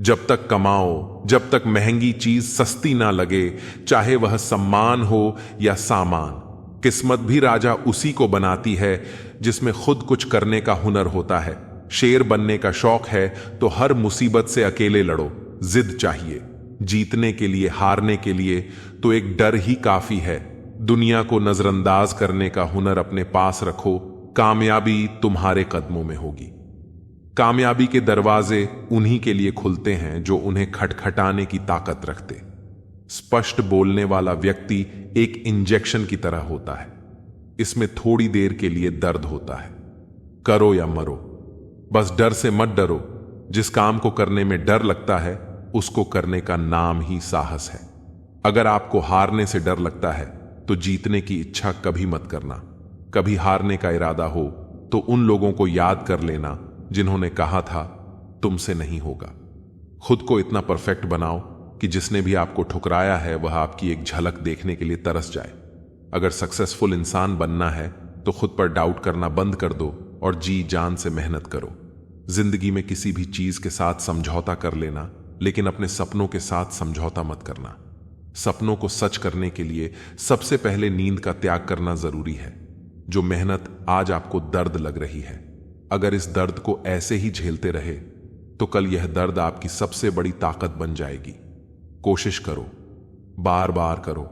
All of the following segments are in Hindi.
जब तक कमाओ, जब तक महंगी चीज सस्ती ना लगे, चाहे वह सम्मान हो या सामान। किस्मत भी राजा उसी को बनाती है जिसमें खुद कुछ करने का हुनर होता है। शेर बनने का शौक है तो हर मुसीबत से अकेले लड़ो। जिद चाहिए जीतने के लिए, हारने के लिए तो एक डर ही काफी है। दुनिया को नजरअंदाज करने का हुनर अपने पास रखो, कामयाबी तुम्हारे कदमों में होगी। कामयाबी के दरवाजे उन्हीं के लिए खुलते हैं जो उन्हें खटखटाने की ताकत रखते। स्पष्ट बोलने वाला व्यक्ति एक इंजेक्शन की तरह होता है। इसमें थोड़ी देर के लिए दर्द होता है। करो या मरो, बस डर से मत डरो। जिस काम को करने में डर लगता है उसको करने का नाम ही साहस है। अगर आपको हारने से डर लगता है तो जीतने की इच्छा कभी मत करना। कभी हारने का इरादा हो तो उन लोगों को याद कर लेना जिन्होंने कहा था तुमसे नहीं होगा। खुद को इतना परफेक्ट बनाओ कि जिसने भी आपको ठुकराया है वह आपकी एक झलक देखने के लिए तरस जाए। अगर सक्सेसफुल इंसान बनना है तो खुद पर डाउट करना बंद कर दो और जी जान से मेहनत करो। जिंदगी में किसी भी चीज के साथ समझौता कर लेना, लेकिन अपने सपनों के साथ समझौता मत करना। सपनों को सच करने के लिए सबसे पहले नींद का त्याग करना जरूरी है। जो मेहनत आज आपको दर्द लग रही है, अगर इस दर्द को ऐसे ही झेलते रहे तो कल यह दर्द आपकी सबसे बड़ी ताकत बन जाएगी। कोशिश करो, बार बार करो,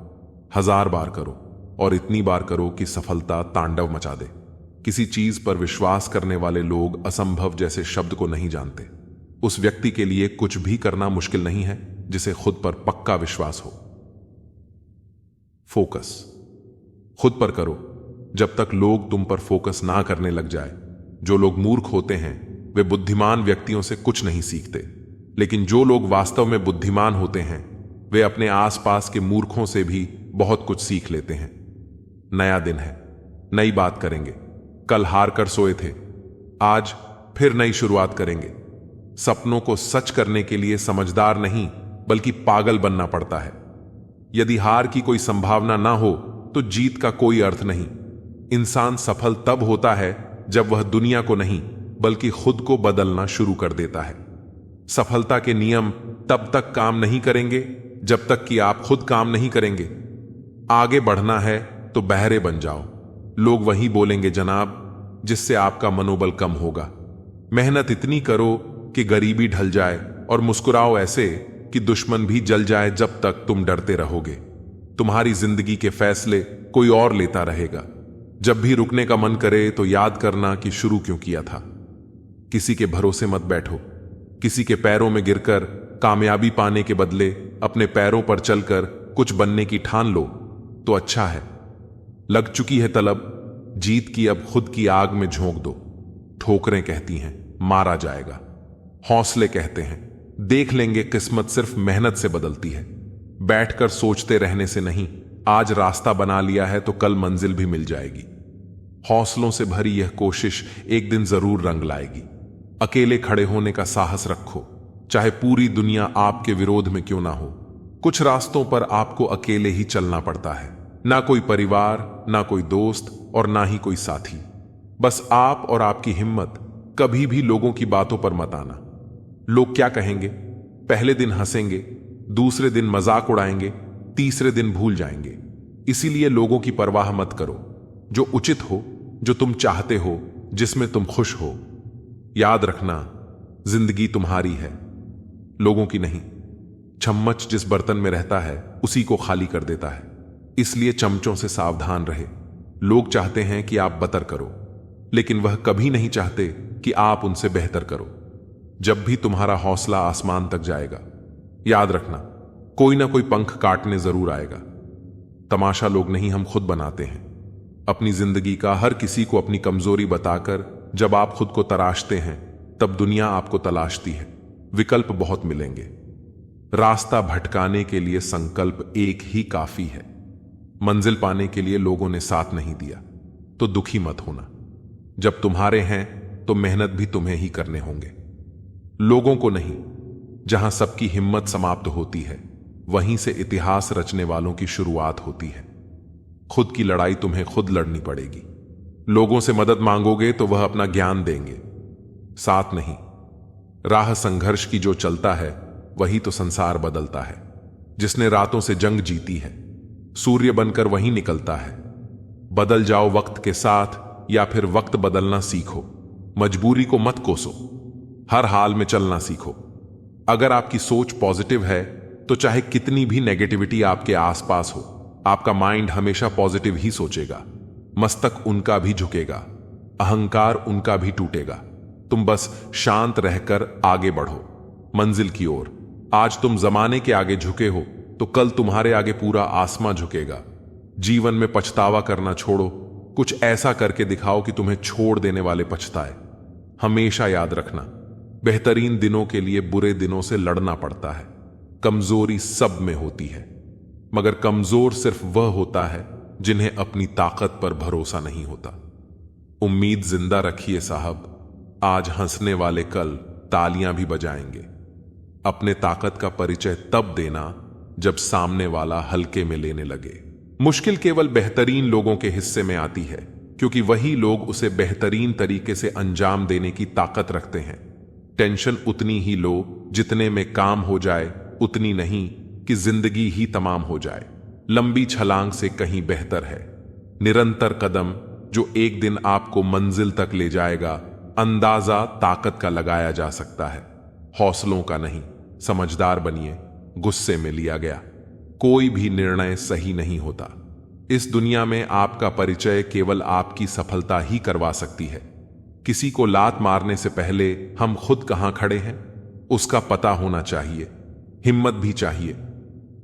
1000 बार करो और इतनी बार करो कि सफलता तांडव मचा दे। किसी चीज पर विश्वास करने वाले लोग असंभव जैसे शब्द को नहीं जानते। उस व्यक्ति के लिए कुछ भी करना मुश्किल नहीं है जिसे खुद पर पक्का विश्वास हो। फोकस खुद पर करो जब तक लोग तुम पर फोकस ना करने लग जाए। जो लोग मूर्ख होते हैं वे बुद्धिमान व्यक्तियों से कुछ नहीं सीखते, लेकिन जो लोग वास्तव में बुद्धिमान होते हैं वे अपने आसपास के मूर्खों से भी बहुत कुछ सीख लेते हैं। नया दिन है, नई बात करेंगे। कल हार कर सोए थे, आज फिर नई शुरुआत करेंगे। सपनों को सच करने के लिए समझदार नहीं बल्कि पागल बनना पड़ता है। यदि हार की कोई संभावना ना हो तो जीत का कोई अर्थ नहीं। इंसान सफल तब होता है जब वह दुनिया को नहीं बल्कि खुद को बदलना शुरू कर देता है। सफलता के नियम तब तक काम नहीं करेंगे जब तक कि आप खुद काम नहीं करेंगे। आगे बढ़ना है तो बहरे बन जाओ। लोग वही बोलेंगे जनाब जिससे आपका मनोबल कम होगा। मेहनत इतनी करो कि गरीबी ढल जाए और मुस्कुराओ ऐसे कि दुश्मन भी जल जाए जब तक तुम डरते रहोगे। तुम्हारी जिंदगी के फैसले कोई और लेता रहेगा। जब भी रुकने का मन करे तो याद करना कि शुरू क्यों किया था। किसी के भरोसे मत बैठो। किसी के पैरों में गिरकर कामयाबी पाने के बदले अपने पैरों पर चलकर कुछ बनने की ठान लो तो अच्छा है। लग चुकी है तलब, जीत की अब खुद की आग में झोंक दो। ठोकरें कहती हैं मारा जाएगा, हौसले कहते हैं देख लेंगे। किस्मत सिर्फ मेहनत से बदलती है। बैठकर सोचते रहने से नहीं। आज रास्ता बना लिया है तो कल मंजिल भी मिल जाएगी। हौसलों से भरी यह कोशिश एक दिन जरूर रंग लाएगी। अकेले खड़े होने का साहस रखो, चाहे पूरी दुनिया आपके विरोध में क्यों ना हो। कुछ रास्तों पर आपको अकेले ही चलना पड़ता है। ना कोई परिवार, ना कोई दोस्त और ना ही कोई साथी। बस आप और आपकी हिम्मत। कभी भी लोगों की बातों पर मत आना। लोग क्या कहेंगे? पहले दिन हंसेंगे, दूसरे दिन मजाक उड़ाएंगे, तीसरे दिन भूल जाएंगे। इसीलिए लोगों की परवाह मत करो। जो उचित हो, जो तुम चाहते हो, जिसमें तुम खुश हो। याद रखना, जिंदगी तुम्हारी है, लोगों की नहीं। चम्मच जिस बर्तन में रहता है उसी को खाली कर देता है। इसलिए चमचों से सावधान रहे। लोग चाहते हैं कि आप बतर करो, लेकिन वह कभी नहीं चाहते कि आप उनसे बेहतर करो। जब भी तुम्हारा हौसला आसमान तक जाएगा, याद रखना कोई ना कोई पंख काटने जरूर आएगा। तमाशा लोग नहीं, हम खुद बनाते हैं अपनी जिंदगी का। हर किसी को अपनी कमजोरी बताकर जब आप खुद को तराशते हैं तब दुनिया आपको तलाशती है। विकल्प बहुत मिलेंगे। रास्ता भटकाने के लिए संकल्प एक ही काफी है। मंजिल पाने के लिए लोगों ने साथ नहीं दिया तो दुखी मत होना। जब तुम्हारे हैं तो मेहनत भी तुम्हें ही करने होंगे, लोगों को नहीं। जहां सबकी हिम्मत समाप्त होती है वहीं से इतिहास रचने वालों की शुरुआत होती है। खुद की लड़ाई तुम्हें खुद लड़नी पड़ेगी। लोगों से मदद मांगोगे तो वह अपना ज्ञान देंगे, साथ नहीं। राह संघर्ष की जो चलता है वही तो संसार बदलता है। जिसने रातों से जंग जीती है सूर्य बनकर वही निकलता है। बदल जाओ वक्त के साथ या फिर वक्त बदलना सीखो। मजबूरी को मत कोसो, हर हाल में चलना सीखो। अगर आपकी सोच पॉजिटिव है तो चाहे कितनी भी नेगेटिविटी आपके आसपास हो, आपका माइंड हमेशा पॉजिटिव ही सोचेगा। मस्तक उनका भी झुकेगा, अहंकार उनका भी टूटेगा। तुम बस शांत रहकर आगे बढ़ो मंजिल की ओर। आज तुम जमाने के आगे झुके हो तो कल तुम्हारे आगे पूरा आसमां झुकेगा। जीवन में पछतावा करना छोड़ो, कुछ ऐसा करके दिखाओ कि तुम्हें छोड़ देने वाले पछताए। हमेशा याद रखना, बेहतरीन दिनों के लिए बुरे दिनों से लड़ना पड़ता है। कमजोरी सब में होती है, मगर कमजोर सिर्फ वह होता है जिन्हें अपनी ताकत पर भरोसा नहीं होता। उम्मीद जिंदा रखिए साहब, आज हंसने वाले कल तालियां भी बजाएंगे। अपने ताकत का परिचय तब देना जब सामने वाला हल्के में लेने लगे। मुश्किल केवल बेहतरीन लोगों के हिस्से में आती है, क्योंकि वही लोग उसे बेहतरीन तरीके से अंजाम देने की ताकत रखते हैं। टेंशन उतनी ही लो जितने में काम हो जाए, उतनी नहीं कि जिंदगी ही तमाम हो जाए। लंबी छलांग से कहीं बेहतर है निरंतर कदम, जो एक दिन आपको मंजिल तक ले जाएगा। अंदाजा ताकत का लगाया जा सकता है, हौसलों का नहीं। समझदार बनिए, गुस्से में लिया गया कोई भी निर्णय सही नहीं होता। इस दुनिया में आपका परिचय केवल आपकी सफलता ही करवा सकती है। किसी को लात मारने से पहले हम खुद कहां खड़े हैं उसका पता होना चाहिए। हिम्मत भी चाहिए।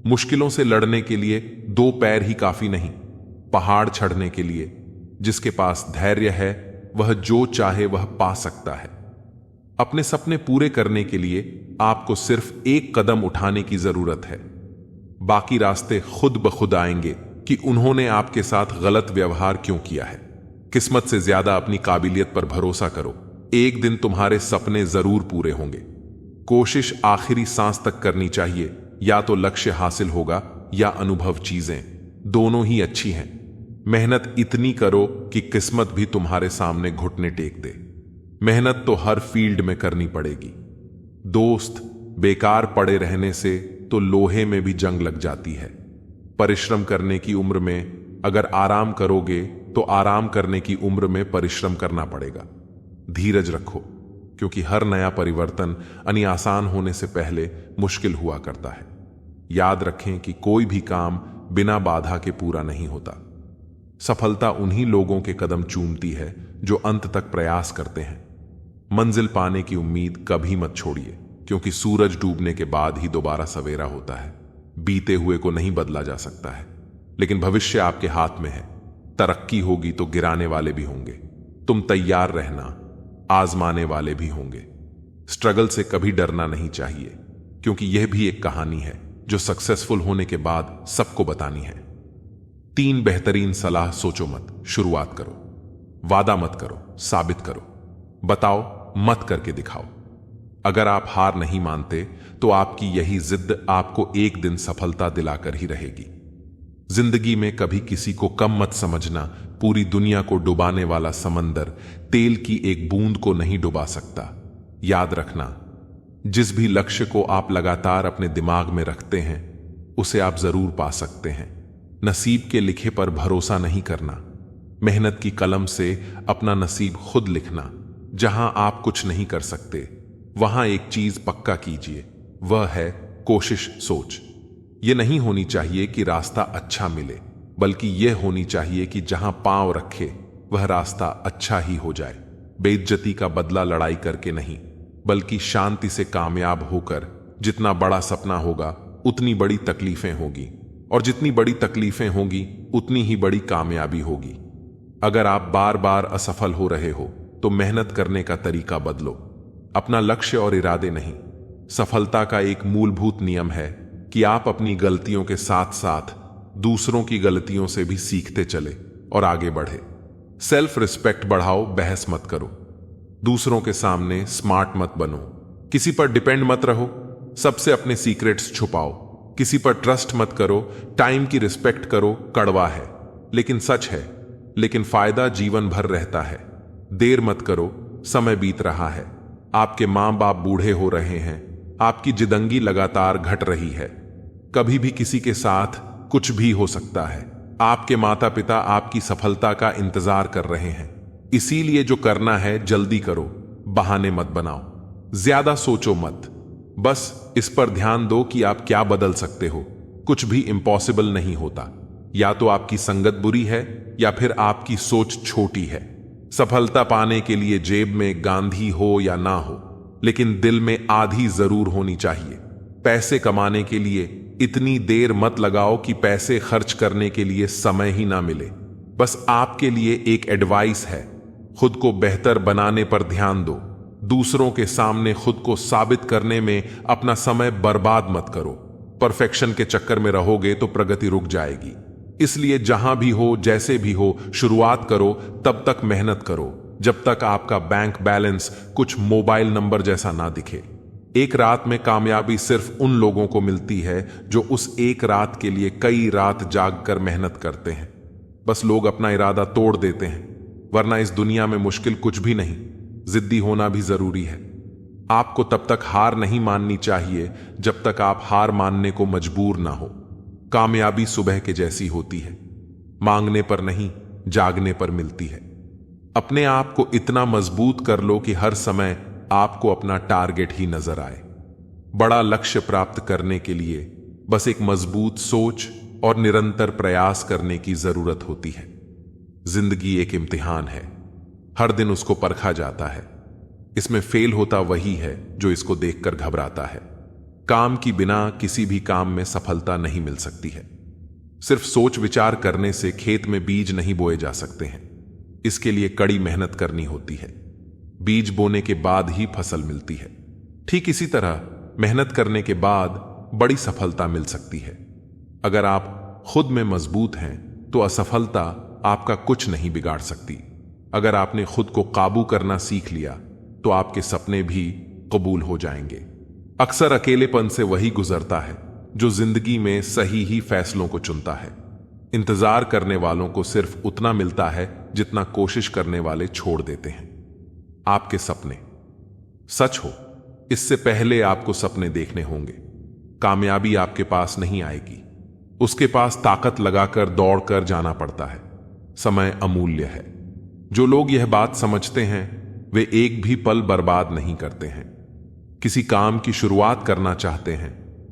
मुश्किलों से लड़ने के लिए दो पैर ही काफी नहीं, पहाड़ चढ़ने के लिए जिसके पास धैर्य है वह जो चाहे वह पा सकता है। अपने सपने पूरे करने के लिए आपको सिर्फ एक कदम उठाने की जरूरत है। बाकी रास्ते खुद ब खुद आएंगे कि उन्होंने आपके साथ गलत व्यवहार क्यों किया है। किस्मत से ज्यादा अपनी काबिलियत पर भरोसा करो, एक दिन तुम्हारे सपने जरूर पूरे होंगे। कोशिश आखिरी सांस तक करनी चाहिए, या तो लक्ष्य हासिल होगा या अनुभव। चीजें दोनों ही अच्छी हैं। मेहनत इतनी करो कि किस्मत भी तुम्हारे सामने घुटने टेक दे। मेहनत तो हर फील्ड में करनी पड़ेगी दोस्त। बेकार पड़े रहने से तो लोहे में भी जंग लग जाती है। परिश्रम करने की उम्र में अगर आराम करोगे तो आराम करने की उम्र में परिश्रम करना पड़ेगा। धीरज रखो, क्योंकि हर नया परिवर्तन यानी आसान होने से पहले मुश्किल हुआ करता है। याद रखें कि कोई भी काम बिना बाधा के पूरा नहीं होता। सफलता उन्हीं लोगों के कदम चूमती है जो अंत तक प्रयास करते हैं। मंजिल पाने की उम्मीद कभी मत छोड़िए, क्योंकि सूरज डूबने के बाद ही दोबारा सवेरा होता है। बीते हुए को नहीं बदला जा सकता है, लेकिन भविष्य आपके हाथ में है। तरक्की होगी तो गिराने वाले भी होंगे। तुम तैयार रहना, आजमाने वाले भी होंगे। स्ट्रगल से कभी डरना नहीं चाहिए, क्योंकि यह भी एक कहानी है जो सक्सेसफुल होने के बाद सबको बतानी है। 3 बेहतरीन सलाह सोचो मत, शुरुआत करो। वादा मत करो, साबित करो। बताओ मत करके दिखाओ। अगर आप हार नहीं मानते तो आपकी यही जिद आपको एक दिन सफलता दिलाकर ही रहेगी। जिंदगी में कभी किसी को कम मत समझना। पूरी दुनिया को डुबाने वाला समंदर तेल की एक बूंद को नहीं डुबा सकता। याद रखना, जिस भी लक्ष्य को आप लगातार अपने दिमाग में रखते हैं उसे आप जरूर पा सकते हैं। नसीब के लिखे पर भरोसा नहीं करना। मेहनत की कलम से अपना नसीब खुद लिखना। जहां आप कुछ नहीं कर सकते वहां एक चीज पक्का कीजिए, वह है कोशिश। सोच यह नहीं होनी चाहिए कि रास्ता अच्छा मिले, बल्कि यह होनी चाहिए कि जहां पांव रखे वह रास्ता अच्छा ही हो जाए। बेइज्जती का बदला लड़ाई करके नहीं, बल्कि शांति से कामयाब होकर। जितना बड़ा सपना होगा उतनी बड़ी तकलीफें होगी, और जितनी बड़ी तकलीफें होंगी उतनी ही बड़ी कामयाबी होगी। अगर आप बार बार असफल हो रहे हो तो मेहनत करने का तरीका बदलो, अपना लक्ष्य और इरादे नहीं। सफलता का एक मूलभूत नियम है कि आप अपनी गलतियों के साथ साथ दूसरों की गलतियों से भी सीखते चले और आगे बढ़े। सेल्फ रिस्पेक्ट बढ़ाओ, बहस मत करो। दूसरों के सामने स्मार्ट मत बनो। किसी पर डिपेंड मत रहो। सबसे अपने सीक्रेट्स छुपाओ। किसी पर ट्रस्ट मत करो। टाइम की रिस्पेक्ट करो। कड़वा है लेकिन सच है, लेकिन फायदा जीवन भर रहता है। देर मत करो, समय बीत रहा है। आपके माँ बाप बूढ़े हो रहे हैं, आपकी जिंदगी लगातार घट रही है, कभी भी किसी के साथ कुछ भी हो सकता है। आपके माता पिता आपकी सफलता का इंतजार कर रहे हैं, इसीलिए जो करना है जल्दी करो, बहाने मत बनाओ, ज्यादा सोचो मत। बस इस पर ध्यान दो कि आप क्या बदल सकते हो। कुछ भी इम्पॉसिबल नहीं होता, या तो आपकी संगत बुरी है या फिर आपकी सोच छोटी है। सफलता पाने के लिए जेब में गांधी हो या ना हो, लेकिन दिल में आधी जरूर होनी चाहिए। पैसे कमाने के लिए इतनी देर मत लगाओ कि पैसे खर्च करने के लिए समय ही ना मिले। बस आपके लिए एक एडवाइस है, खुद को बेहतर बनाने पर ध्यान दो। दूसरों के सामने खुद को साबित करने में अपना समय बर्बाद मत करो। परफेक्शन के चक्कर में रहोगे तो प्रगति रुक जाएगी। इसलिए जहां भी हो, जैसे भी हो, शुरुआत करो। तब तक मेहनत करो जब तक आपका बैंक बैलेंस कुछ मोबाइल नंबर जैसा ना दिखे। एक रात में कामयाबी सिर्फ उन लोगों को मिलती है जो उस एक रात के लिए कई रात जाग कर मेहनत करते हैं। बस लोग अपना इरादा तोड़ देते हैं, वरना इस दुनिया में मुश्किल कुछ भी नहीं। जिद्दी होना भी जरूरी है। आपको तब तक हार नहीं माननी चाहिए जब तक आप हार मानने को मजबूर ना हो। कामयाबी सुबह के जैसी होती है, मांगने पर नहीं, जागने पर मिलती है। अपने आप को इतना मजबूत कर लो कि हर समय आपको अपना टारगेट ही नजर आए। बड़ा लक्ष्य प्राप्त करने के लिए बस एक मजबूत सोच और निरंतर प्रयास करने की जरूरत होती है। जिंदगी एक इम्तिहान है, हर दिन उसको परखा जाता है। इसमें फेल होता वही है जो इसको देखकर घबराता है। काम की बिना किसी भी काम में सफलता नहीं मिल सकती है। सिर्फ सोच विचार करने से खेत में बीज नहीं बोए जा सकते हैं। इसके लिए कड़ी मेहनत करनी होती है। बीज बोने के बाद ही फसल मिलती है। ठीक इसी तरह मेहनत करने के बाद बड़ी सफलता मिल सकती है। अगर आप खुद में मजबूत हैं तो असफलता आपका कुछ नहीं बिगाड़ सकती। अगर आपने खुद को काबू करना सीख लिया तो आपके सपने भी कबूल हो जाएंगे। अक्सर अकेलेपन से वही गुजरता है जो जिंदगी में सही ही फैसलों को चुनता है। इंतजार करने वालों को सिर्फ उतना मिलता है जितना कोशिश करने वाले छोड़ देते हैं। आपके सपने सच हो, इससे पहले आपको सपने देखने होंगे। कामयाबी आपके पास नहीं आएगी, उसके पास ताकत लगाकर दौड़कर जाना पड़ता है। समय अमूल्य है। जो लोग यह बात समझते हैं वे एक भी पल बर्बाद नहीं करते हैं। किसी काम की शुरुआत करना चाहते हैं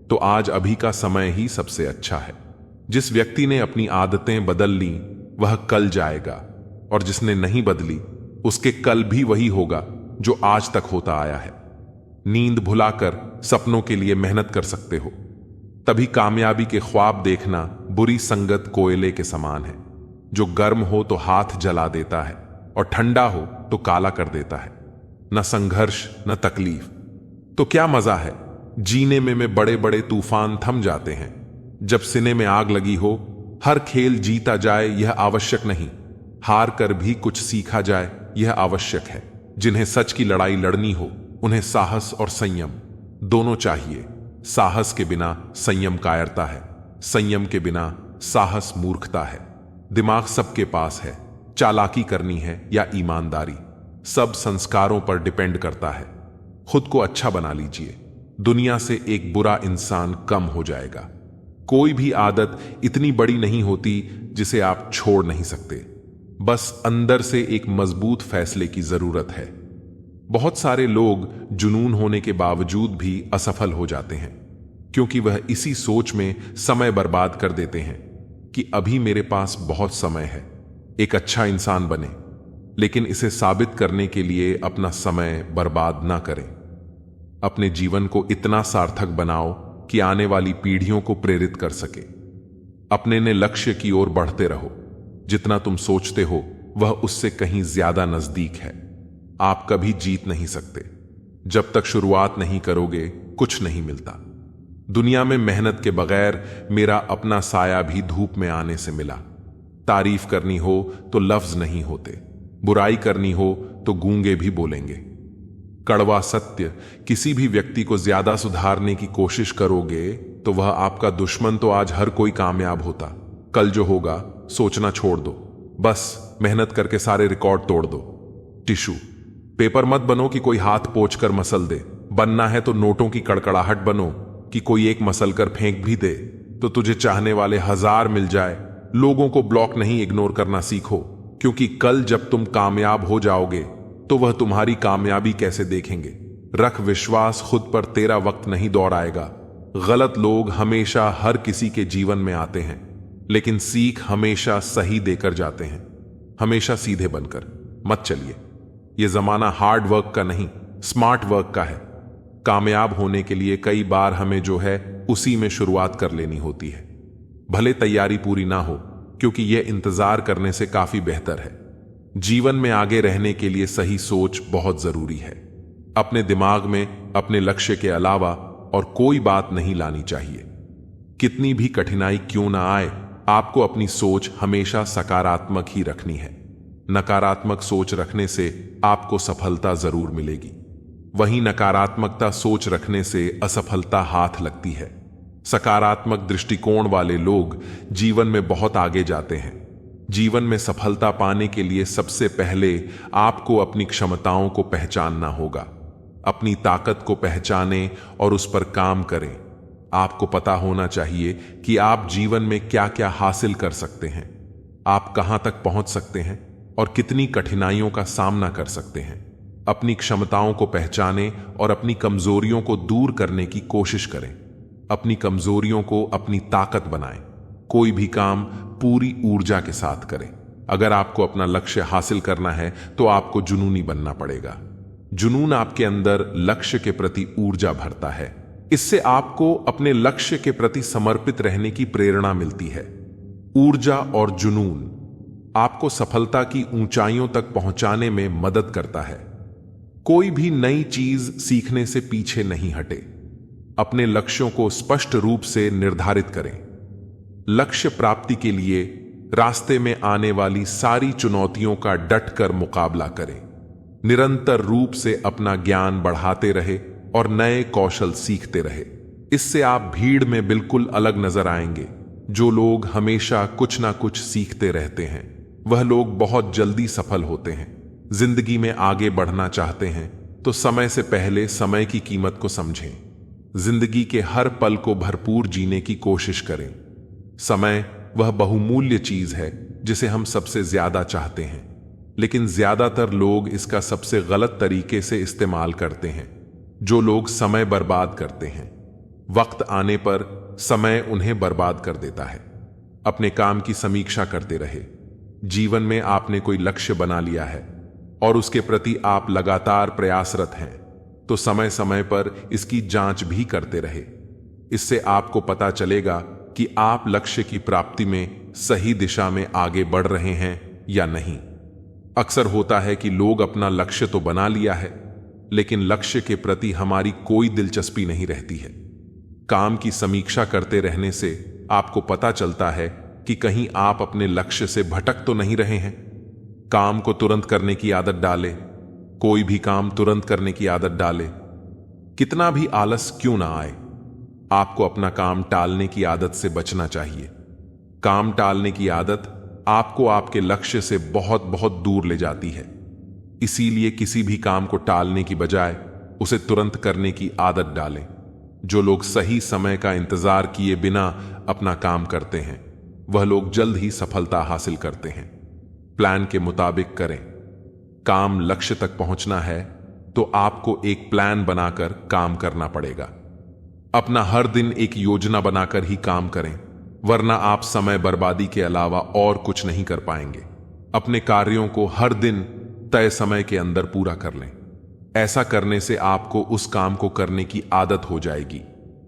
तो आज अभी का समय ही सबसे अच्छा है। जिस व्यक्ति ने अपनी आदतें बदल ली वह कल जाएगा, और जिसने नहीं बदली उसके कल भी वही होगा जो आज तक होता आया है। नींद भुलाकर सपनों के लिए मेहनत कर सकते हो, तभी कामयाबी के ख्वाब देखना बुरी संगत कोयले के समान है, जो गर्म हो तो हाथ जला देता है और ठंडा हो तो काला कर देता है। न संघर्ष न तकलीफ तो क्या मजा है जीने में बड़े बड़े तूफान थम जाते हैं। जब सीने में आग लगी हो, हर खेल जीता जाए यह आवश्यक नहीं, हार कर भी कुछ सीखा जाए यह आवश्यक है। जिन्हें सच की लड़ाई लड़नी हो उन्हें साहस और संयम दोनों चाहिए। साहस के बिना संयम कायरता है, संयम के बिना साहस मूर्खता है। दिमाग सबके पास है, चालाकी करनी है या ईमानदारी, सब संस्कारों पर डिपेंड करता है। खुद को अच्छा बना लीजिए, दुनिया से एक बुरा इंसान कम हो जाएगा। कोई भी आदत इतनी बड़ी नहीं होती जिसे आप छोड़ नहीं सकते, बस अंदर से एक मजबूत फैसले की जरूरत है। बहुत सारे लोग जुनून होने के बावजूद भी असफल हो जाते हैं, क्योंकि वह इसी सोच में समय बर्बाद कर देते हैं कि अभी मेरे पास बहुत समय है एक अच्छा इंसान बने, लेकिन इसे साबित करने के लिए अपना समय बर्बाद ना करें। अपने जीवन को इतना सार्थक बनाओ कि आने वाली पीढ़ियों को प्रेरित कर सके। अपने ने लक्ष्य की ओर बढ़ते रहो, जितना तुम सोचते हो वह उससे कहीं ज्यादा नजदीक है। आप कभी जीत नहीं सकते, जब तक शुरुआत नहीं करोगे कुछ नहीं मिलता। दुनिया में मेहनत के बगैर मेरा अपना साया भी धूप में आने से मिला। तारीफ करनी हो तो लफ्ज नहीं होते, बुराई करनी हो तो गूंगे भी बोलेंगे। कड़वा सत्य, किसी भी व्यक्ति को ज्यादा सुधारने की कोशिश करोगे तो वह आपका दुश्मन तो आज हर कोई कामयाब होता, कल जो होगा सोचना छोड़ दो। बस मेहनत करके सारे रिकॉर्ड तोड़ दो। टिशू पेपर मत बनो कि कोई हाथ पोंछ कर मसल दे। बनना है तो नोटों की कड़कड़ाहट बनो कि कोई एक मसल कर फेंक भी दे तो तुझे चाहने वाले 1000 मिल जाए। लोगों को ब्लॉक नहीं इग्नोर करना सीखो, क्योंकि कल जब तुम कामयाब हो जाओगे तो वह तुम्हारी कामयाबी कैसे देखेंगे। रख विश्वास खुद पर, तेरा वक्त नहीं दौड़ आएगा। गलत लोग हमेशा हर किसी के जीवन में आते हैं, लेकिन सीख हमेशा सही देकर जाते हैं। हमेशा सीधे बनकर मत चलिए। यह जमाना हार्ड वर्क का नहीं, स्मार्ट वर्क का है। कामयाब होने के लिए कई बार हमें जो है उसी में शुरुआत कर लेनी होती है, भले तैयारी पूरी ना हो, क्योंकि यह इंतजार करने से काफी बेहतर है। जीवन में आगे रहने के लिए सही सोच बहुत जरूरी है। अपने दिमाग में अपने लक्ष्य के अलावा और कोई बात नहीं लानी चाहिए। कितनी भी कठिनाई क्यों ना आए, आपको अपनी सोच हमेशा सकारात्मक ही रखनी है। नकारात्मक सोच रखने से आपको सफलता जरूर मिलेगी, वहीं नकारात्मकता सोच रखने से असफलता हाथ लगती है। सकारात्मक दृष्टिकोण वाले लोग जीवन में बहुत आगे जाते हैं। जीवन में सफलता पाने के लिए सबसे पहले आपको अपनी क्षमताओं को पहचानना होगा। अपनी ताकत को पहचानें और उस पर काम करें। आपको पता होना चाहिए कि आप जीवन में क्या क्या हासिल कर सकते हैं, आप कहां तक पहुंच सकते हैं और कितनी कठिनाइयों का सामना कर सकते हैं। अपनी क्षमताओं को पहचानें और अपनी कमजोरियों को दूर करने की कोशिश करें। अपनी कमजोरियों को अपनी ताकत बनाएं। कोई भी काम पूरी ऊर्जा के साथ करें। अगर आपको अपना लक्ष्य हासिल करना है तो आपको जुनूनी बनना पड़ेगा। जुनून आपके अंदर लक्ष्य के प्रति ऊर्जा भरता है। इससे आपको अपने लक्ष्य के प्रति समर्पित रहने की प्रेरणा मिलती है। ऊर्जा और जुनून आपको सफलता की ऊंचाइयों तक पहुंचाने में मदद करता है। कोई भी नई चीज सीखने से पीछे नहीं हटे। अपने लक्ष्यों को स्पष्ट रूप से निर्धारित करें। लक्ष्य प्राप्ति के लिए रास्ते में आने वाली सारी चुनौतियों का डटकर मुकाबला करें। निरंतर रूप से अपना ज्ञान बढ़ाते रहे और नए कौशल सीखते रहे। इससे आप भीड़ में बिल्कुल अलग नजर आएंगे। जो लोग हमेशा कुछ ना कुछ सीखते रहते हैं, वह लोग बहुत जल्दी सफल होते हैं। जिंदगी में आगे बढ़ना चाहते हैं तो समय से पहले समय की कीमत को समझें। जिंदगी के हर पल को भरपूर जीने की कोशिश करें। समय वह बहुमूल्य चीज है जिसे हम सबसे ज्यादा चाहते हैं, लेकिन ज्यादातर लोग इसका सबसे गलत तरीके से इस्तेमाल करते हैं। जो लोग समय बर्बाद करते हैं, वक्त आने पर समय उन्हें बर्बाद कर देता है। अपने काम की समीक्षा करते रहे। जीवन में आपने कोई लक्ष्य बना लिया है और उसके प्रति आप लगातार प्रयासरत हैं, तो समय समय पर इसकी जांच भी करते रहे। इससे आपको पता चलेगा कि आप लक्ष्य की प्राप्ति में सही दिशा में आगे बढ़ रहे हैं या नहीं। अक्सर होता है कि लोग अपना लक्ष्य तो बना लिया है, लेकिन लक्ष्य के प्रति हमारी कोई दिलचस्पी नहीं रहती है। काम की समीक्षा करते रहने से आपको पता चलता है कि कहीं आप अपने लक्ष्य से भटक तो नहीं रहे हैं। काम को तुरंत करने की आदत डालें। कोई भी काम तुरंत करने की आदत डालें। कितना भी आलस क्यों ना आए, आपको अपना काम टालने की आदत से बचना चाहिए। काम टालने की आदत आपको आपके लक्ष्य से बहुत बहुत दूर ले जाती है। इसीलिए किसी भी काम को टालने की बजाय उसे तुरंत करने की आदत डालें। जो लोग सही समय का इंतजार किए बिना अपना काम करते हैं, वह लोग जल्द ही सफलता हासिल करते हैं। प्लान के मुताबिक करें। काम लक्ष्य तक पहुंचना है तो आपको एक प्लान बनाकर काम करना पड़ेगा। अपना हर दिन एक योजना बनाकर ही काम करें, वरना आप समय बर्बादी के अलावा और कुछ नहीं कर पाएंगे। अपने कार्यों को हर दिन तय समय के अंदर पूरा कर लें। ऐसा करने से आपको उस काम को करने की आदत हो जाएगी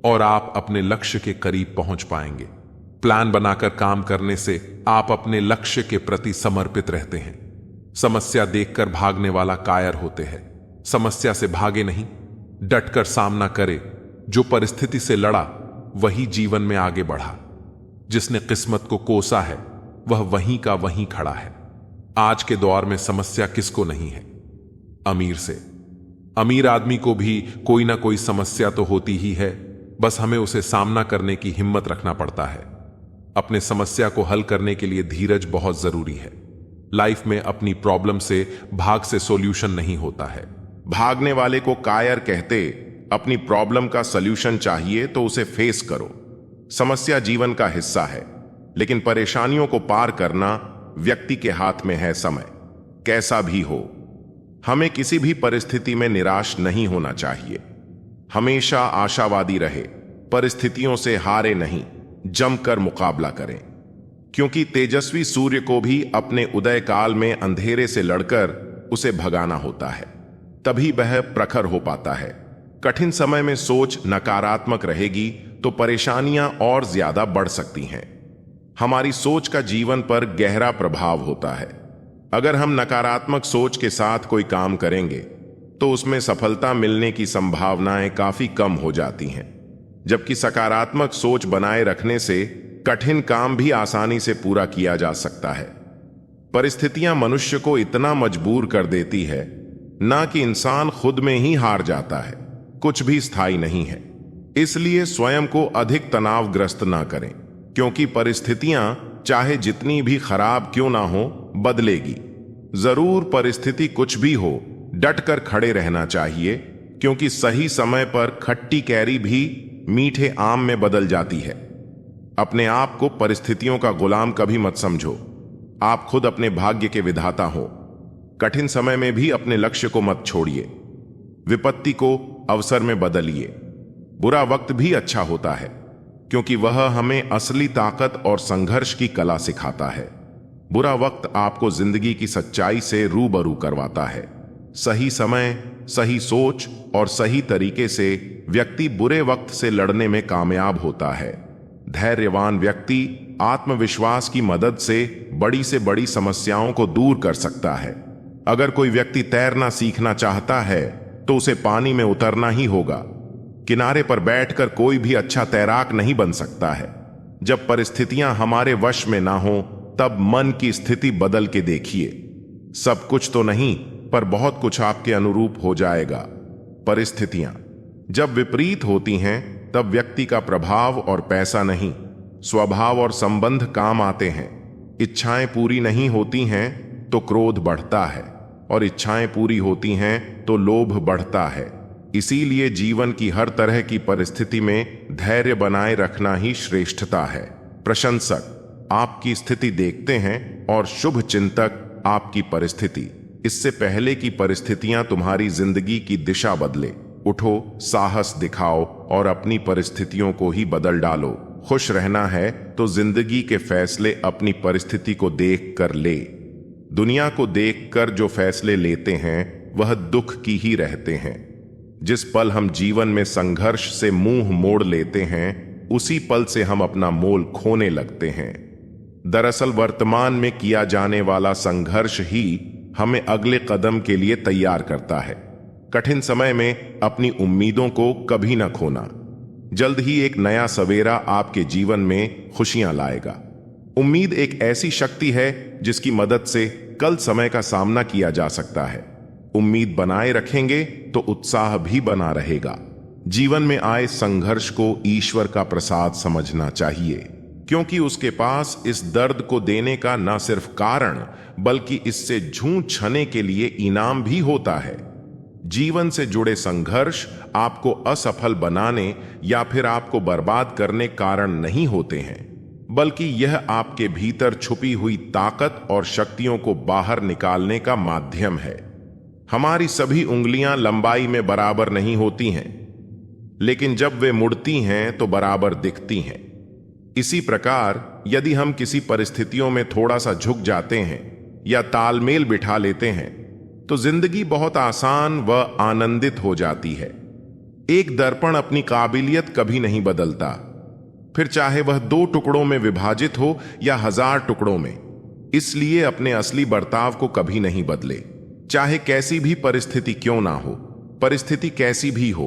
और आप अपने लक्ष्य के करीब पहुंच पाएंगे। प्लान बनाकर काम करने से आप अपने लक्ष्य के प्रति समर्पित रहते हैं। समस्या देखकर भागने वाला कायर होते हैं। समस्या से भागे नहीं, डटकर सामना करे। जो परिस्थिति से लड़ा वही जीवन में आगे बढ़ा। जिसने किस्मत को कोसा है वह वहीं का वहीं खड़ा है। आज के दौर में समस्या किसको नहीं है? अमीर से। अमीर आदमी को भी कोई ना कोई समस्या तो होती ही है, बस हमें उसे सामना करने की हिम्मत रखना पड़ता है। अपने समस्या को हल करने के लिए धीरज बहुत जरूरी है। लाइफ में अपनी प्रॉब्लम से भाग से सॉल्यूशन नहीं होता है। भागने वाले को कायर कहते। अपनी प्रॉब्लम का सॉल्यूशन चाहिए तो उसे फेस करो। समस्या जीवन का हिस्सा है, लेकिन परेशानियों को पार करना व्यक्ति के हाथ में है। समय कैसा भी हो, हमें किसी भी परिस्थिति में निराश नहीं होना चाहिए। हमेशा आशावादी रहे, परिस्थितियों से हारे नहीं, जमकर मुकाबला करें। क्योंकि तेजस्वी सूर्य को भी अपने उदय काल में अंधेरे से लड़कर उसे भगाना होता है, तभी वह प्रखर हो पाता है। कठिन समय में सोच नकारात्मक रहेगी तो परेशानियां और ज्यादा बढ़ सकती हैं। हमारी सोच का जीवन पर गहरा प्रभाव होता है। अगर हम नकारात्मक सोच के साथ कोई काम करेंगे तो उसमें सफलता मिलने की संभावनाएं काफी कम हो जाती हैं, जबकि सकारात्मक सोच बनाए रखने से कठिन काम भी आसानी से पूरा किया जा सकता है। परिस्थितियां मनुष्य को इतना मजबूर कर देती है ना कि इंसान खुद में ही हार जाता है। कुछ भी स्थायी नहीं है, इसलिए स्वयं को अधिक तनावग्रस्त ना करें, क्योंकि परिस्थितियां चाहे जितनी भी खराब क्यों ना हो, बदलेगी जरूर। परिस्थिति कुछ भी हो, डटकर खड़े रहना चाहिए, क्योंकि सही समय पर खट्टी कैरी भी मीठे आम में बदल जाती है। अपने आप को परिस्थितियों का गुलाम कभी मत समझो। आप खुद अपने भाग्य के विधाता हो। कठिन समय में भी अपने लक्ष्य को मत छोड़िए। विपत्ति को अवसर में बदलिए। बुरा वक्त भी अच्छा होता है, क्योंकि वह हमें असली ताकत और संघर्ष की कला सिखाता है। बुरा वक्त आपको जिंदगी की सच्चाई से रूबरू करवाता है। सही समय, सही सोच और सही तरीके से व्यक्ति बुरे वक्त से लड़ने में कामयाब होता है। धैर्यवान व्यक्ति आत्मविश्वास की मदद से बड़ी समस्याओं को दूर कर सकता है। अगर कोई व्यक्ति तैरना सीखना चाहता है तो उसे पानी में उतरना ही होगा। किनारे पर बैठकर कोई भी अच्छा तैराक नहीं बन सकता है। जब परिस्थितियां हमारे वश में ना हो, तब मन की स्थिति बदल के देखिए। सब कुछ तो नहीं, पर बहुत कुछ आपके अनुरूप हो जाएगा। परिस्थितियां जब विपरीत होती हैं, तब व्यक्ति का प्रभाव और पैसा नहीं, स्वभाव और संबंध काम आते हैं। इच्छाएं पूरी नहीं होती हैं तो क्रोध बढ़ता है, और इच्छाएं पूरी होती हैं तो लोभ बढ़ता है। इसीलिए जीवन की हर तरह की परिस्थिति में धैर्य बनाए रखना ही श्रेष्ठता है। प्रशंसक आपकी स्थिति देखते हैं और शुभ चिंतक आपकी परिस्थिति। इससे पहले कि परिस्थितियां तुम्हारी जिंदगी की दिशा बदले, उठो, साहस दिखाओ और अपनी परिस्थितियों को ही बदल डालो। खुश रहना है तो जिंदगी के फैसले अपनी परिस्थिति को देख कर ले। दुनिया को देखकर जो फैसले लेते हैं वह दुख की ही रहते हैं। जिस पल हम जीवन में संघर्ष से मुंह मोड़ लेते हैं, उसी पल से हम अपना मोल खोने लगते हैं। दरअसल वर्तमान में किया जाने वाला संघर्ष ही हमें अगले कदम के लिए तैयार करता है। कठिन समय में अपनी उम्मीदों को कभी न खोना। जल्द ही एक नया सवेरा आपके जीवन में खुशियां लाएगा। उम्मीद एक ऐसी शक्ति है जिसकी मदद से कल समय का सामना किया जा सकता है। उम्मीद बनाए रखेंगे तो उत्साह भी बना रहेगा। जीवन में आए संघर्ष को ईश्वर का प्रसाद समझना चाहिए, क्योंकि उसके पास इस दर्द को देने का न सिर्फ कारण, बल्कि इससे जूझने के लिए इनाम भी होता है। जीवन से जुड़े संघर्ष आपको असफल बनाने या फिर आपको बर्बाद करने कारण नहीं होते हैं, बल्कि यह आपके भीतर छुपी हुई ताकत और शक्तियों को बाहर निकालने का माध्यम है। हमारी सभी उंगलियां लंबाई में बराबर नहीं होती हैं, लेकिन जब वे मुड़ती हैं तो बराबर दिखती हैं। इसी प्रकार यदि हम किसी परिस्थितियों में थोड़ा सा झुक जाते हैं या तालमेल बिठा लेते हैं, तो जिंदगी बहुत आसान व आनंदित हो जाती है। एक दर्पण अपनी काबिलियत कभी नहीं बदलता, फिर चाहे वह 2 टुकड़ों में विभाजित हो या 1000 टुकड़ों में। इसलिए अपने असली बर्ताव को कभी नहीं बदले, चाहे कैसी भी परिस्थिति क्यों ना हो। परिस्थिति कैसी भी हो,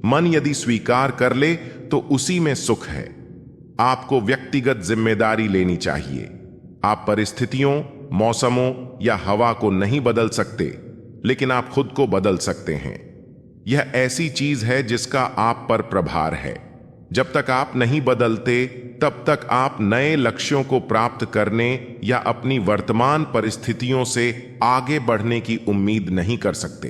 मन यदि स्वीकार कर ले तो उसी में सुख है। आपको व्यक्तिगत जिम्मेदारी लेनी चाहिए। आप परिस्थितियों, मौसमों या हवा को नहीं बदल सकते, लेकिन आप खुद को बदल सकते हैं। यह ऐसी चीज है जिसका आप पर प्रभार है। जब तक आप नहीं बदलते तब तक आप नए लक्ष्यों को प्राप्त करने या अपनी वर्तमान परिस्थितियों से आगे बढ़ने की उम्मीद नहीं कर सकते।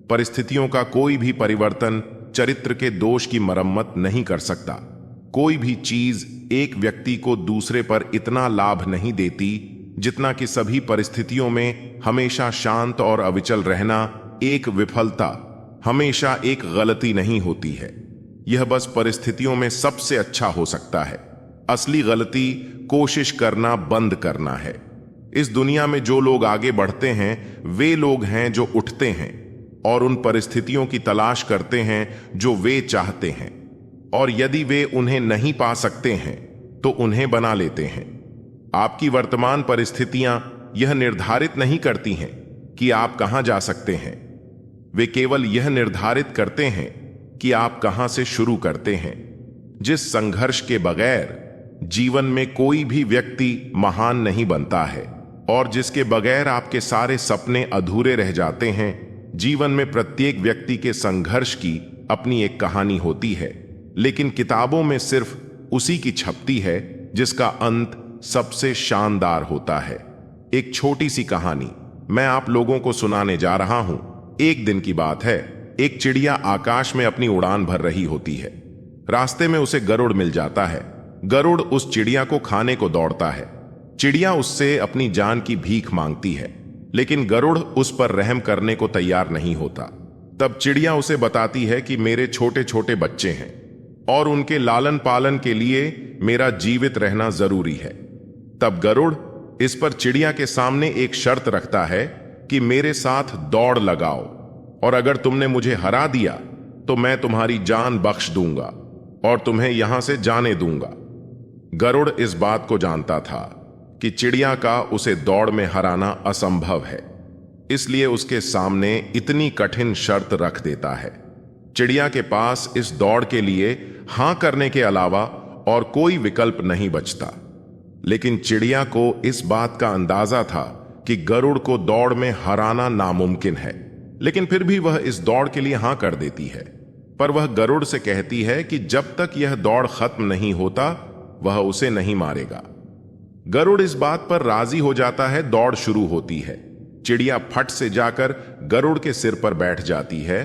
परिस्थितियों का कोई भी परिवर्तन चरित्र के दोष की मरम्मत नहीं कर सकता। कोई भी चीज एक व्यक्ति को दूसरे पर इतना लाभ नहीं देती जितना कि सभी परिस्थितियों में हमेशा शांत और अविचल रहना। एक विफलता हमेशा एक गलती नहीं होती है, यह बस परिस्थितियों में सबसे अच्छा हो सकता है। असली गलती कोशिश करना बंद करना है। इस दुनिया में जो लोग आगे बढ़ते हैं वे लोग हैं जो उठते हैं और उन परिस्थितियों की तलाश करते हैं जो वे चाहते हैं, और यदि वे उन्हें नहीं पा सकते हैं तो उन्हें बना लेते हैं। आपकी वर्तमान परिस्थितियां यह निर्धारित नहीं करती हैं कि आप कहां जा सकते हैं, वे केवल यह निर्धारित करते हैं कि आप कहां से शुरू करते हैं। जिस संघर्ष के बगैर जीवन में कोई भी व्यक्ति महान नहीं बनता है और जिसके बगैर आपके सारे सपने अधूरे रह जाते हैं। जीवन में प्रत्येक व्यक्ति के संघर्ष की अपनी एक कहानी होती है, लेकिन किताबों में सिर्फ उसी की छपती है जिसका अंत सबसे शानदार होता है। एक छोटी सी कहानी मैं आप लोगों को सुनाने जा रहा हूं। एक दिन की बात है, एक चिड़िया आकाश में अपनी उड़ान भर रही होती है। रास्ते में उसे गरुड़ मिल जाता है। गरुड़ उस चिड़िया को खाने को दौड़ता है। चिड़िया उससे अपनी जान की भीख मांगती है, लेकिन गरुड़ उस पर रहम करने को तैयार नहीं होता। तब चिड़िया उसे बताती है कि मेरे छोटे छोटे बच्चे हैं और उनके लालन पालन के लिए मेरा जीवित रहना जरूरी है। तब गरुड़ इस पर चिड़िया के सामने एक शर्त रखता है कि मेरे साथ दौड़ लगाओ और अगर तुमने मुझे हरा दिया तो मैं तुम्हारी जान बख्श दूंगा और तुम्हें यहां से जाने दूंगा। गरुड़ इस बात को जानता था कि चिड़िया का उसे दौड़ में हराना असंभव है, इसलिए उसके सामने इतनी कठिन शर्त रख देता है। चिड़िया के पास इस दौड़ के लिए हां करने के अलावा और कोई विकल्प नहीं बचता। लेकिन चिड़िया को इस बात का अंदाजा था कि गरुड़ को दौड़ में हराना नामुमकिन है, लेकिन फिर भी वह इस दौड़ के लिए हां कर देती है। पर वह गरुड़ से कहती है कि जब तक यह दौड़ खत्म नहीं होता वह उसे नहीं मारेगा। गरुड़ इस बात पर राजी हो जाता है। दौड़ शुरू होती है। चिड़िया फट से जाकर गरुड़ के सिर पर बैठ जाती है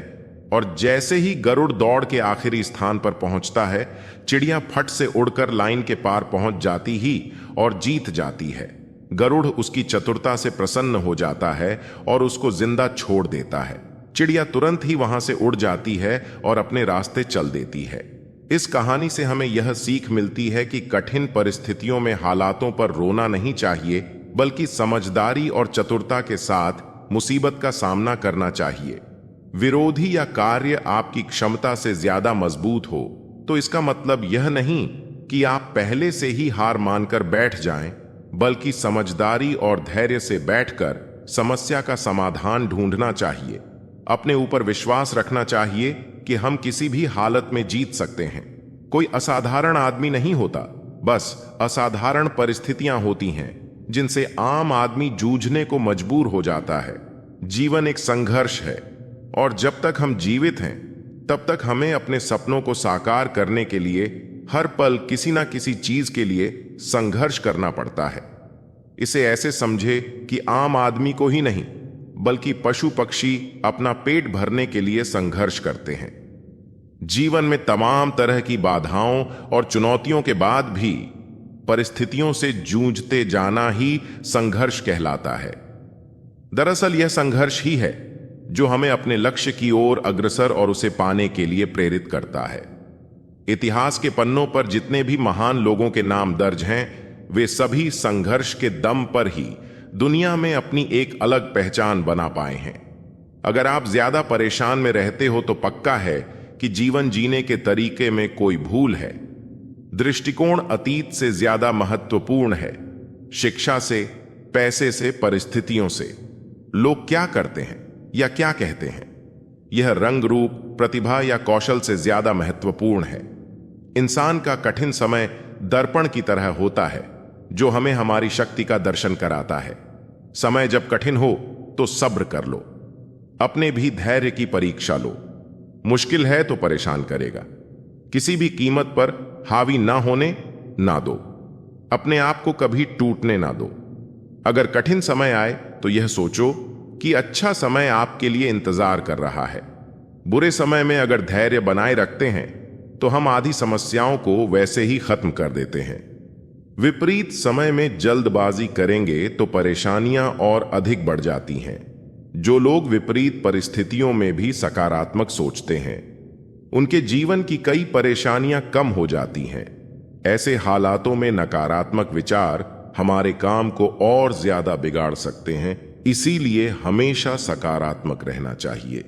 और जैसे ही गरुड़ दौड़ के आखिरी स्थान पर पहुंचता है, चिड़िया फट से उड़कर लाइन के पार पहुंच जाती ही और जीत जाती है। गरुड़ उसकी चतुरता से प्रसन्न हो जाता है और उसको जिंदा छोड़ देता है। चिड़िया तुरंत ही वहां से उड़ जाती है और अपने रास्ते चल देती है। इस कहानी से हमें यह सीख मिलती है कि कठिन परिस्थितियों में हालातों पर रोना नहीं चाहिए, बल्कि समझदारी और चतुरता के साथ मुसीबत का सामना करना चाहिए। विरोधी या कार्य आपकी क्षमता से ज्यादा मजबूत हो तो इसका मतलब यह नहीं कि आप पहले से ही हार मानकर बैठ जाएं, बल्कि समझदारी और धैर्य से बैठकर समस्या का समाधान ढूंढना चाहिए। अपने ऊपर विश्वास रखना चाहिए कि हम किसी भी हालत में जीत सकते हैं। कोई असाधारण आदमी नहीं होता, बस असाधारण परिस्थितियां होती हैं जिनसे आम आदमी जूझने को मजबूर हो जाता है। जीवन एक संघर्ष है और जब तक हम जीवित हैं तब तक हमें अपने सपनों को साकार करने के लिए हर पल किसी ना किसी चीज के लिए संघर्ष करना पड़ता है। इसे ऐसे समझे कि आम आदमी को ही नहीं बल्कि पशु पक्षी अपना पेट भरने के लिए संघर्ष करते हैं। जीवन में तमाम तरह की बाधाओं और चुनौतियों के बाद भी परिस्थितियों से जूझते जाना ही संघर्ष कहलाता है। दरअसल यह संघर्ष ही है जो हमें अपने लक्ष्य की ओर अग्रसर और उसे पाने के लिए प्रेरित करता है। इतिहास के पन्नों पर जितने भी महान लोगों के नाम दर्ज हैं, वे सभी संघर्ष के दम पर ही दुनिया में अपनी एक अलग पहचान बना पाए हैं। अगर आप ज्यादा परेशान में रहते हो तो पक्का है कि जीवन जीने के तरीके में कोई भूल है। दृष्टिकोण अतीत से ज्यादा महत्वपूर्ण है। शिक्षा से, पैसे से, परिस्थितियों से। लोग क्या करते हैं या क्या कहते हैं, यह रंग रूप, प्रतिभा या कौशल से ज्यादा महत्वपूर्ण है। इंसान का कठिन समय दर्पण की तरह होता है जो हमें हमारी शक्ति का दर्शन कराता है। समय जब कठिन हो तो सब्र कर लो, अपने भी धैर्य की परीक्षा लो। मुश्किल है तो परेशान करेगा, किसी भी कीमत पर हावी ना होने ना दो। अपने आप को कभी टूटने ना दो। अगर कठिन समय आए तो यह सोचो कि अच्छा समय आपके लिए इंतजार कर रहा है। बुरे समय में अगर धैर्य बनाए रखते हैं तो हम आधी समस्याओं को वैसे ही खत्म कर देते हैं। विपरीत समय में जल्दबाजी करेंगे तो परेशानियां और अधिक बढ़ जाती हैं। जो लोग विपरीत परिस्थितियों में भी सकारात्मक सोचते हैं, उनके जीवन की कई परेशानियां कम हो जाती हैं। ऐसे हालातों में नकारात्मक विचार हमारे काम को और ज्यादा बिगाड़ सकते हैं, इसीलिए हमेशा सकारात्मक रहना चाहिए।